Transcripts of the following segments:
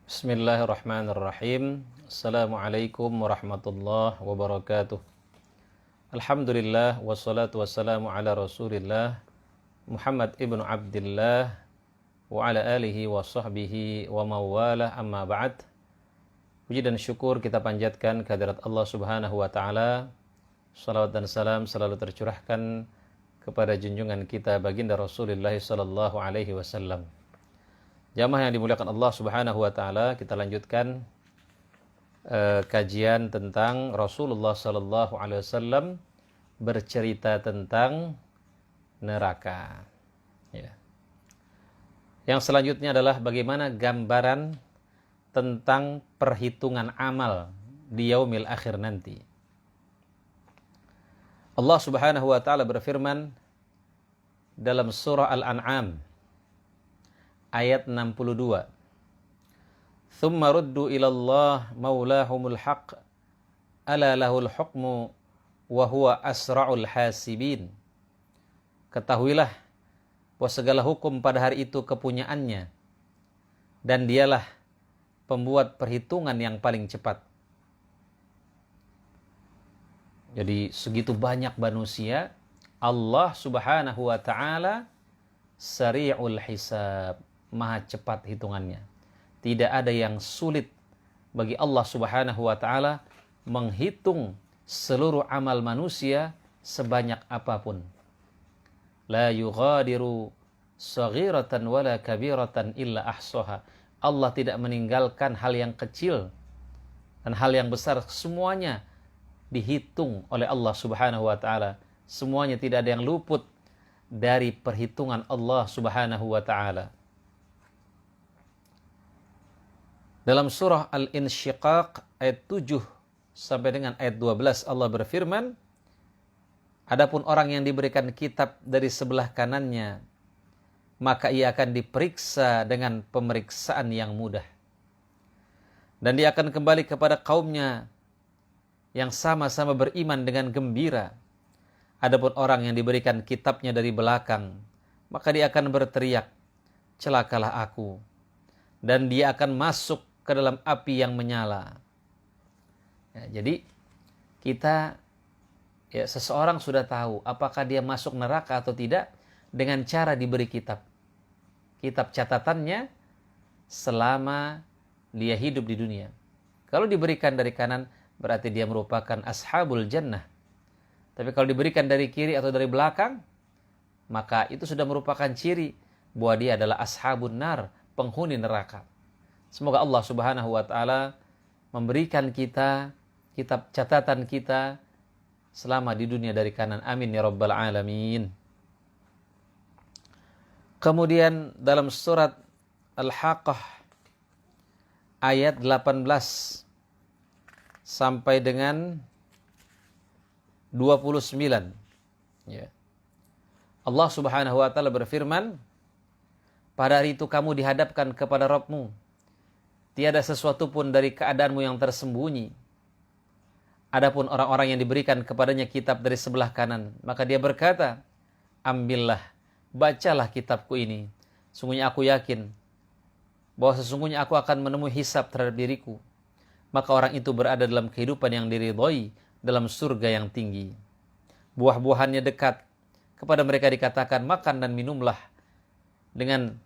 Bismillahirrahmanirrahim. Assalamualaikum warahmatullahi wabarakatuh. Alhamdulillah wassalatu wassalamu ala Rasulillah Muhammad ibnu Abdillah wa ala alihi wa sahbihi wa mawalah, amma ba'd. Puji dan syukur kita panjatkan kehadirat Allah Subhanahu wa taala. Salawat dan salam selalu tercurahkan kepada junjungan kita baginda Rasulullah sallallahu alaihi wasallam. Jamaah yang dimuliakan Allah Subhanahu wa taala, kita lanjutkan kajian tentang Rasulullah sallallahu alaihi wasallam bercerita tentang neraka. Ya. Yang selanjutnya adalah bagaimana gambaran tentang perhitungan amal di yaumil akhir nanti. Allah Subhanahu wa taala berfirman dalam surah Al-An'am ayat 62. Thumma ruddu ilallah maulahumul haq ala lahul hukmu wa huwa asra'ul hasibin. Ketahuilah bahwa segala hukum pada hari itu kepunyaannya, dan dialah pembuat perhitungan yang paling cepat. Jadi segitu banyak manusia, Allah Subhanahu wa ta'ala sari'ul hisab, maha cepat hitungannya. Tidak ada yang sulit bagi Allah Subhanahu wa ta'ala menghitung seluruh amal manusia sebanyak apapun. La yughadiru saghiratan wala kabiratan illa ahsaha. Allah tidak meninggalkan hal yang kecil dan hal yang besar, semuanya dihitung oleh Allah Subhanahu wa ta'ala. Semuanya tidak ada yang luput dari perhitungan Allah Subhanahu wa ta'ala. Dalam surah Al-Insyiqaq ayat 7 sampai dengan ayat 12 Allah berfirman, adapun orang yang diberikan kitab dari sebelah kanannya, maka ia akan diperiksa dengan pemeriksaan yang mudah. Dan dia akan kembali kepada kaumnya yang sama-sama beriman dengan gembira. Adapun orang yang diberikan kitabnya dari belakang, maka dia akan berteriak, celakalah aku. Dan dia akan masuk ke dalam api yang menyala. Ya, jadi seseorang sudah tahu apakah dia masuk neraka atau tidak dengan cara diberi kitab. Kitab catatannya selama dia hidup di dunia. Kalau diberikan dari kanan, berarti dia merupakan ashabul jannah. Tapi kalau diberikan dari kiri atau dari belakang, maka itu sudah merupakan ciri bahwa dia adalah ashabun nar, penghuni neraka. Semoga Allah Subhanahu wa ta'ala memberikan kita kitab catatan kita selama di dunia dari kanan. Amin ya rabbal alamin. Kemudian dalam surat Al-Haqqah ayat 18 sampai dengan 29. Ya. Allah Subhanahu wa ta'ala berfirman, pada hari itu kamu dihadapkan kepada Rabbmu. Tiada sesuatu pun dari keadaanmu yang tersembunyi. Adapun orang-orang yang diberikan kepadanya kitab dari sebelah kanan, maka dia berkata, ambillah, bacalah kitabku ini. Sungguhnya aku yakin bahwa sesungguhnya aku akan menemui hisab terhadap diriku. Maka orang itu berada dalam kehidupan yang diridhoi, dalam surga yang tinggi. Buah-buahannya dekat. Kepada mereka dikatakan, makan dan minumlah dengan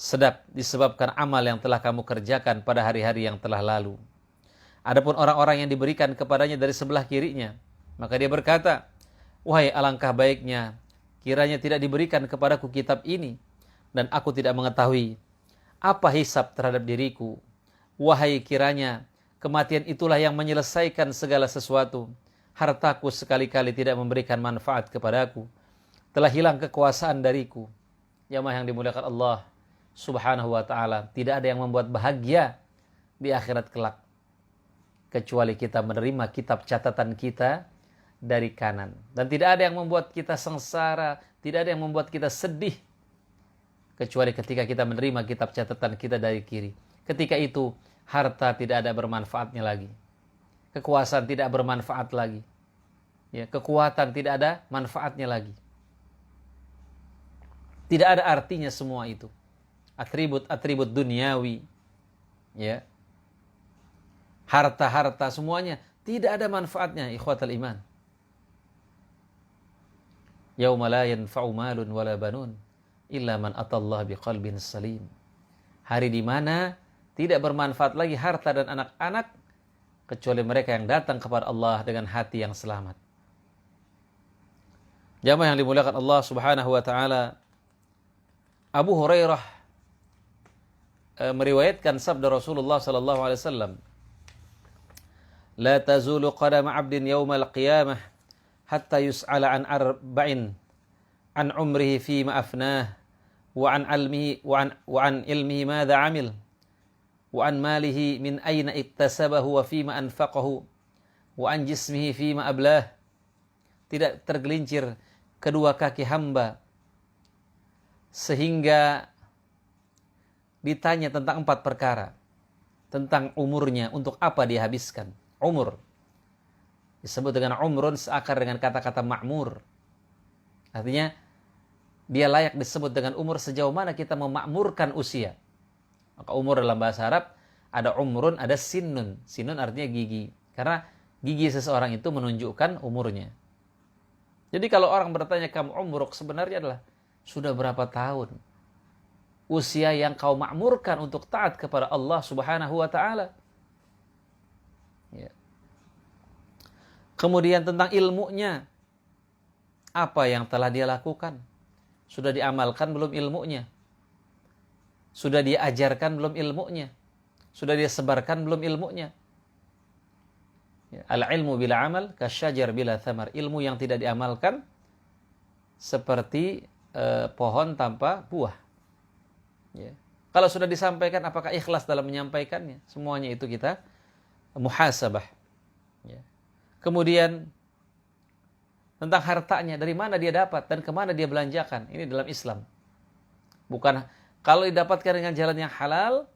sedap disebabkan amal yang telah kamu kerjakan pada hari-hari yang telah lalu. Adapun orang-orang yang diberikan kepadanya dari sebelah kirinya, maka dia berkata, wahai alangkah baiknya kiranya tidak diberikan kepadaku kitab ini, dan aku tidak mengetahui apa hisab terhadap diriku. Wahai kiranya kematian itulah yang menyelesaikan segala sesuatu. Hartaku sekali-kali tidak memberikan manfaat kepadaku. Telah hilang kekuasaan dariku. Jamaah yang dimuliakan Allah Subhanahu wa ta'ala, tidak ada yang membuat bahagia di akhirat kelak kecuali kita menerima kitab catatan kita dari kanan. Dan tidak ada yang membuat kita sengsara, tidak ada yang membuat kita sedih kecuali ketika kita menerima kitab catatan kita dari kiri. Ketika itu harta tidak ada bermanfaatnya lagi, kekuasaan tidak bermanfaat lagi, ya, kekuatan tidak ada manfaatnya lagi. Tidak ada artinya semua itu. Atribut-atribut duniawi Ya. Harta-harta semuanya tidak ada manfaatnya, ikhwatal iman. Yauma la yanfa'u malun wala banun illa man atallaha biqalbin salim. Hari di mana tidak bermanfaat lagi harta dan anak-anak kecuali mereka yang datang kepada Allah dengan hati yang selamat. Jamaah yang dimuliakan Allah Subhanahu wa taala, Abu Hurairah meriwayatkan sabda Rasulullah sallallahu alaihi wasallam, "La tazulu qadama 'abdin yaumal qiyamah hatta yus'ala an arba'in, an umrihi fima afnah, wa an ilmihi madza 'amil, wa an malihi min aina iktasabahu wa fima anfaqahu, wa an jismihi fima ablah." Tidak tergelincir kedua kaki hamba sehingga ditanya tentang 4 perkara. Tentang umurnya, untuk apa dia habiskan. Umur disebut dengan umrun seakar dengan kata-kata ma'mur. Artinya dia layak disebut dengan umur sejauh mana kita memakmurkan usia. Maka umur dalam bahasa Arab ada umrun, ada sinnun. Sinnun artinya gigi. Karena gigi seseorang itu menunjukkan umurnya. Jadi kalau orang bertanya kamu umruk, sebenarnya adalah sudah berapa tahun usia yang kau makmurkan untuk taat kepada Allah Subhanahu wa taala. Ya. Kemudian tentang ilmunya, apa yang telah dia lakukan? Sudah diamalkan belum ilmunya? Sudah dia ajarkan belum ilmunya? Sudah dia sebarkan belum ilmunya? Ya. Al-ilmu bila amal kasyajar bila thamar. Ilmu yang tidak diamalkan seperti pohon tanpa buah. Ya. Kalau sudah disampaikan, apakah ikhlas dalam menyampaikannya? Semuanya itu kita muhasabah. Ya. Kemudian tentang hartanya, dari mana dia dapat dan kemana dia belanjakan. Ini dalam Islam. Bukan kalau didapatkan dengan jalan yang halal,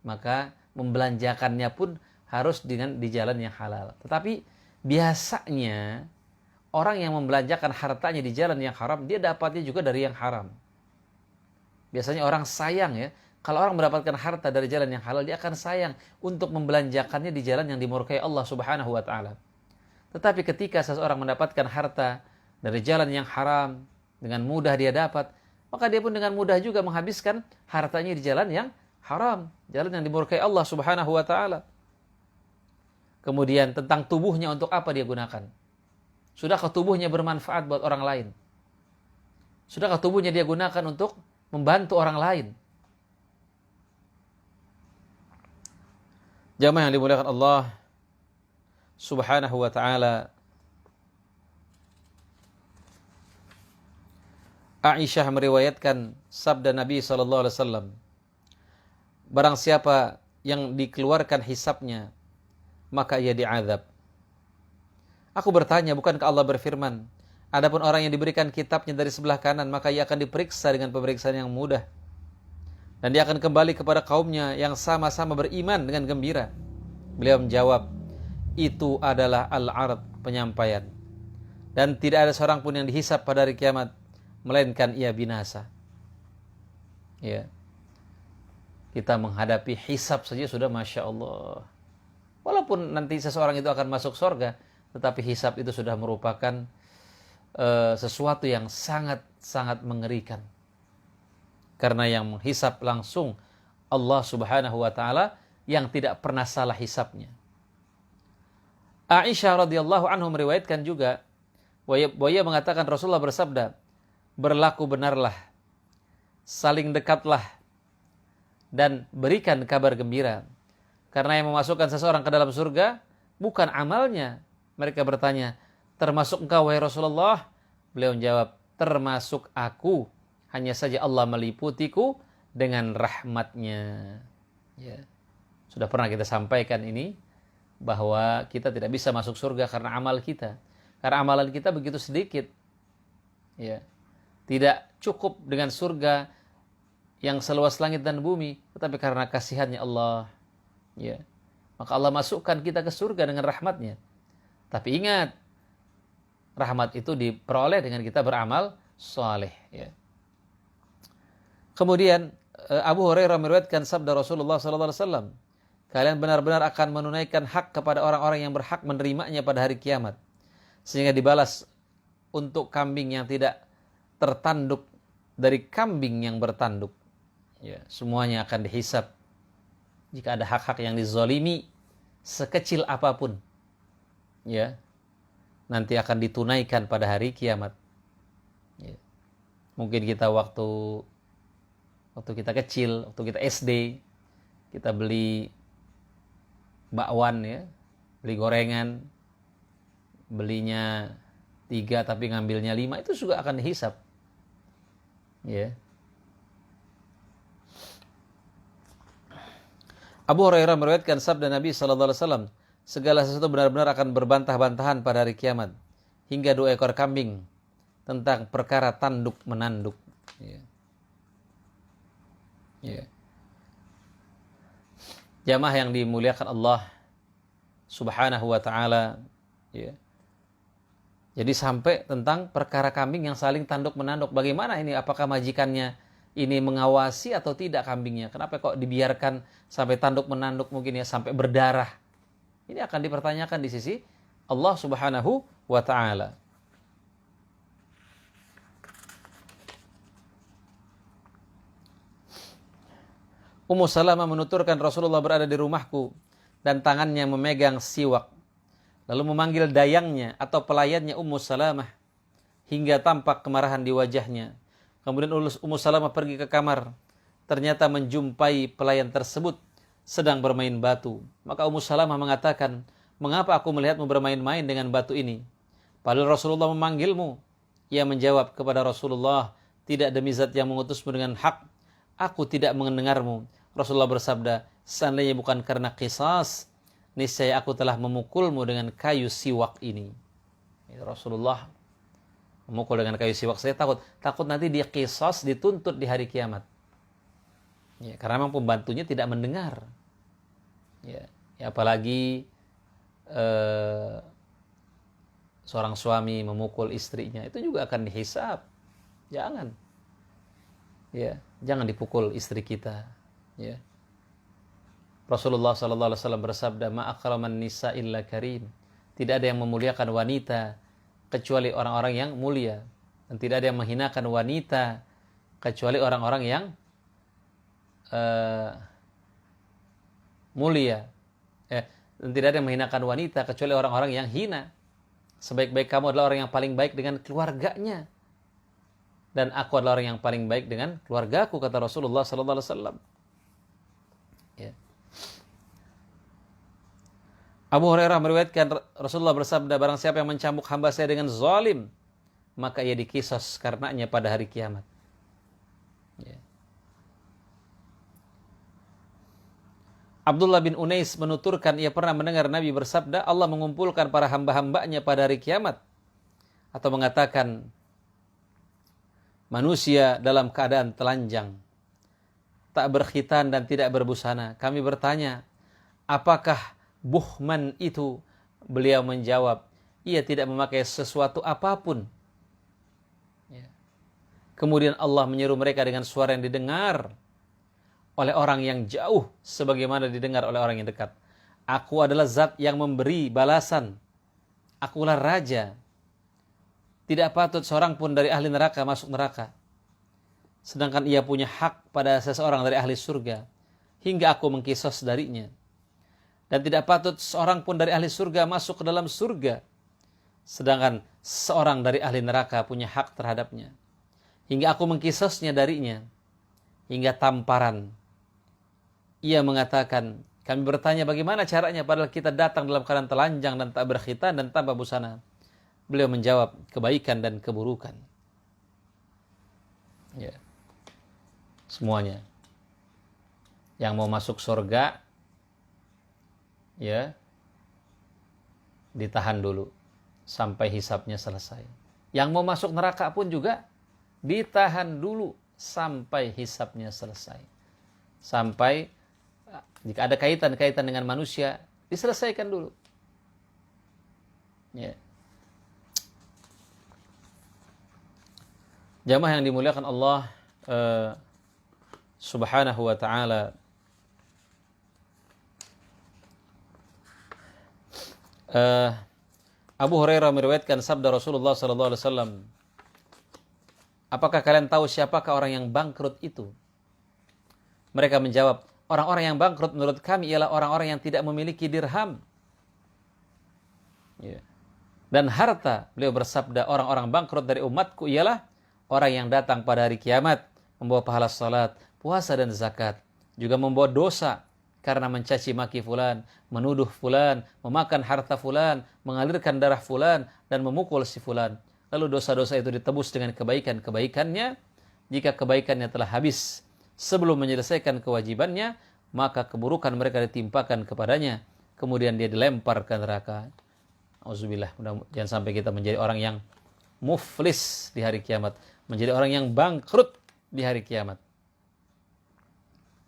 maka membelanjakannya pun harus di jalan yang halal. Tetapi biasanya orang yang membelanjakan hartanya di jalan yang haram, dia dapatnya juga dari yang haram. Biasanya orang sayang ya, kalau orang mendapatkan harta dari jalan yang halal, dia akan sayang untuk membelanjakannya di jalan yang dimurkai Allah Subhanahu wa taala. Tetapi ketika seseorang mendapatkan harta dari jalan yang haram, dengan mudah dia dapat, maka dia pun dengan mudah juga menghabiskan hartanya di jalan yang haram, jalan yang dimurkai Allah Subhanahu wa taala. Kemudian tentang tubuhnya, untuk apa dia gunakan? Sudahkah tubuhnya bermanfaat buat orang lain? Sudahkah tubuhnya dia gunakan untuk membantu orang lain? Jamaah yang dimuliakan Allah Subhanahu wa taala, Aisyah meriwayatkan sabda Nabi sallallahu alaihi wasallam, barang siapa yang dikeluarkan hisabnya, maka ia diazab. Aku bertanya, bukankah Allah berfirman, adapun orang yang diberikan kitabnya dari sebelah kanan, maka ia akan diperiksa dengan pemeriksaan yang mudah, dan dia akan kembali kepada kaumnya yang sama-sama beriman dengan gembira. Beliau menjawab, itu adalah al-'ard, penyampaian, dan tidak ada seorang pun yang dihisab pada hari kiamat melainkan ia binasa. Ya. Kita menghadapi hisab saja sudah Masya Allah. Walaupun nanti seseorang itu akan masuk surga, tetapi hisab itu sudah merupakan sesuatu yang sangat-sangat mengerikan. Karena yang menghisab langsung Allah Subhanahu wa taala yang tidak pernah salah hisabnya. Aisyah radhiyallahu anhu meriwayatkan juga bahwa ia mengatakan Rasulullah bersabda, berlaku benarlah, saling dekatlah, dan berikan kabar gembira. Karena yang memasukkan seseorang ke dalam surga bukan amalnya. Mereka bertanya, termasuk engkau wahai Rasulullah? Beliau menjawab, termasuk aku. Hanya saja Allah meliputiku dengan rahmatnya. Ya. Sudah pernah kita sampaikan ini, bahwa kita tidak bisa masuk surga karena amal kita. Karena amalan kita begitu sedikit. Ya. Tidak cukup dengan surga yang seluas langit dan bumi, tetapi karena kasihannya Allah, ya, maka Allah masukkan kita ke surga dengan rahmatnya. Tapi ingat, rahmat itu diperoleh dengan kita beramal saleh. Ya. Kemudian Abu Hurairah meriwayatkan sabda Rasulullah sallallahu alaihi wasallam, kalian benar-benar akan menunaikan hak kepada orang-orang yang berhak menerimanya pada hari kiamat, sehingga dibalas untuk kambing yang tidak tertanduk dari kambing yang bertanduk. Ya, semuanya akan dihisab. Jika ada hak-hak yang dizalimi sekecil apapun, ya, nanti akan ditunaikan pada hari kiamat. Ya. Mungkin kita waktu kita kecil, waktu kita SD, kita beli bakwan, ya, beli gorengan, belinya 3 tapi ngambilnya 5, itu juga akan dihisab. Ya. Abu Hurairah meriwayatkan sabda Nabi sallallahu alaihi wasallam, segala sesuatu benar-benar akan berbantah-bantahan pada hari kiamat, hingga 2 ekor kambing tentang perkara tanduk menanduk. Ya. Ya. Jamaah yang dimuliakan Allah Subhanahu wa taala, ya. Jadi sampai tentang perkara kambing yang saling tanduk menanduk. Bagaimana ini? Apakah majikannya ini mengawasi atau tidak kambingnya? Kenapa kok dibiarkan sampai tanduk menanduk, mungkin ya sampai berdarah? Ini akan dipertanyakan di sisi Allah Subhanahu wa taala. Ummu Salamah menuturkan, Rasulullah berada di rumahku dan tangannya memegang siwak. Lalu memanggil dayangnya atau pelayannya Ummu Salamah hingga tampak kemarahan di wajahnya. Kemudian Ummu Salamah pergi ke kamar. Ternyata menjumpai pelayan tersebut sedang bermain batu. Maka Ummu Salamah mengatakan, mengapa aku melihatmu bermain-main dengan batu ini? Padahal Rasulullah memanggilmu. Ia menjawab kepada Rasulullah, tidak demi zat yang mengutusmu dengan hak, aku tidak mendengarmu. Rasulullah bersabda, seandainya bukan karena qisas, niscaya aku telah memukulmu dengan kayu siwak ini. Rasulullah memukul dengan kayu siwak. Saya takut nanti dia qisas, dituntut di hari kiamat. Ya, karena memang pembantunya tidak mendengar. Ya, apalagi seorang suami memukul istrinya, itu juga akan dihisab. Jangan. Ya, jangan dipukul istri kita. Ya. Rasulullah sallallahu alaihi wasallam bersabda, "Ma akraman nisa illa karim." Tidak ada yang memuliakan wanita kecuali orang-orang yang mulia, dan tidak ada yang menghinakan wanita kecuali orang-orang yang mulia. Dan tidak ada yang menghinakan wanita kecuali orang-orang yang hina. Sebaik-baik kamu adalah orang yang paling baik dengan keluarganya, dan aku adalah orang yang paling baik dengan keluargaku, kata Rasulullah sallallahu alaihi wasallam. Ya. Abu Hurairah meriwayatkan, Rasulullah bersabda, barang siapa yang mencambuk hamba saya dengan zalim, maka ia dikisos karenanya pada hari kiamat. Ya. Abdullah bin Unais menuturkan, ia pernah mendengar Nabi bersabda, Allah mengumpulkan para hamba-hambanya pada hari kiamat, atau mengatakan, manusia dalam keadaan telanjang, tak berkhitan dan tidak berbusana. Kami bertanya, apakah Buhman itu? Beliau menjawab, ia tidak memakai sesuatu apapun. Ya. Kemudian Allah menyeru mereka dengan suara yang didengar oleh orang yang jauh, sebagaimana didengar oleh orang yang dekat. Aku adalah zat yang memberi balasan. Akulah raja. Tidak patut seorang pun dari ahli neraka masuk neraka, sedangkan ia punya hak pada seseorang dari ahli surga, hingga aku mengkisos darinya. Dan tidak patut seorang pun dari ahli surga masuk ke dalam surga, sedangkan seorang dari ahli neraka punya hak terhadapnya, hingga aku mengkisosnya darinya, hingga tamparan. Ia mengatakan, kami bertanya bagaimana caranya padahal kita datang dalam keadaan telanjang dan tak berkhitan dan tanpa busana. Beliau menjawab, kebaikan dan keburukan. Ya. Semuanya. Yang mau masuk surga, ya, ditahan dulu sampai hisabnya selesai. Yang mau masuk neraka pun juga ditahan dulu sampai hisabnya selesai. Sampai jika ada kaitan-kaitan dengan manusia, diselesaikan dulu. Ya. Jamaah yang dimuliakan Allah Subhanahu wa ta'ala, Eh, Abu Hurairah meriwayatkan sabda Rasulullah sallallahu alaihi wasallam, apakah kalian tahu siapakah orang yang bangkrut itu? Mereka menjawab, orang-orang yang bangkrut menurut kami ialah orang-orang yang tidak memiliki dirham. Ya. Dan harta, beliau bersabda, orang-orang bangkrut dari umatku ialah orang yang datang pada hari kiamat, membawa pahala salat, puasa dan zakat. Juga membawa dosa, karena mencaci maki fulan, menuduh fulan, memakan harta fulan, mengalirkan darah fulan, dan memukul si fulan. Lalu dosa-dosa itu ditebus dengan kebaikan-kebaikannya. Jika kebaikannya telah habis sebelum menyelesaikan kewajibannya, maka keburukan mereka ditimpakan kepadanya. Kemudian dia dilempar ke neraka. Auzubillah, jangan sampai kita menjadi orang yang muflis di hari kiamat. Menjadi orang yang bangkrut di hari kiamat.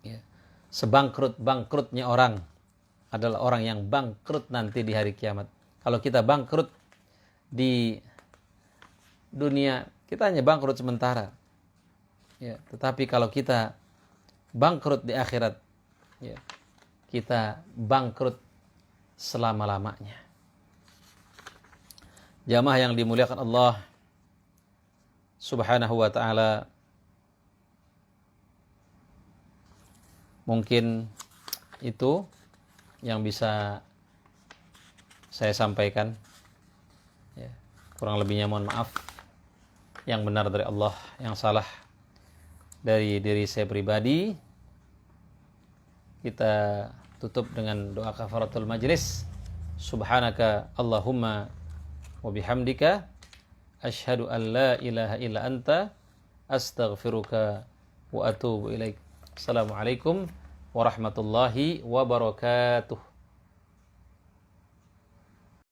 Ya. Sebangkrut-bangkrutnya orang adalah orang yang bangkrut nanti di hari kiamat. Kalau kita bangkrut di dunia, kita hanya bangkrut sementara. Ya, tetapi kalau kita bangkrut di akhirat, ya, kita bangkrut selama-lamanya. Jamaah yang dimuliakan Allah Subhanahu wa ta'ala, mungkin itu yang bisa saya sampaikan. Ya, kurang lebihnya mohon maaf. Yang benar dari Allah, yang salah dari diri saya pribadi. Kita tutup dengan doa kafaratul majlis. Subhanaka Allahumma wa bihamdika asyhadu an la ilaha illa anta astaghfiruka wa atubu ilaik. Assalamualaikum warahmatullahi wabarakatuh.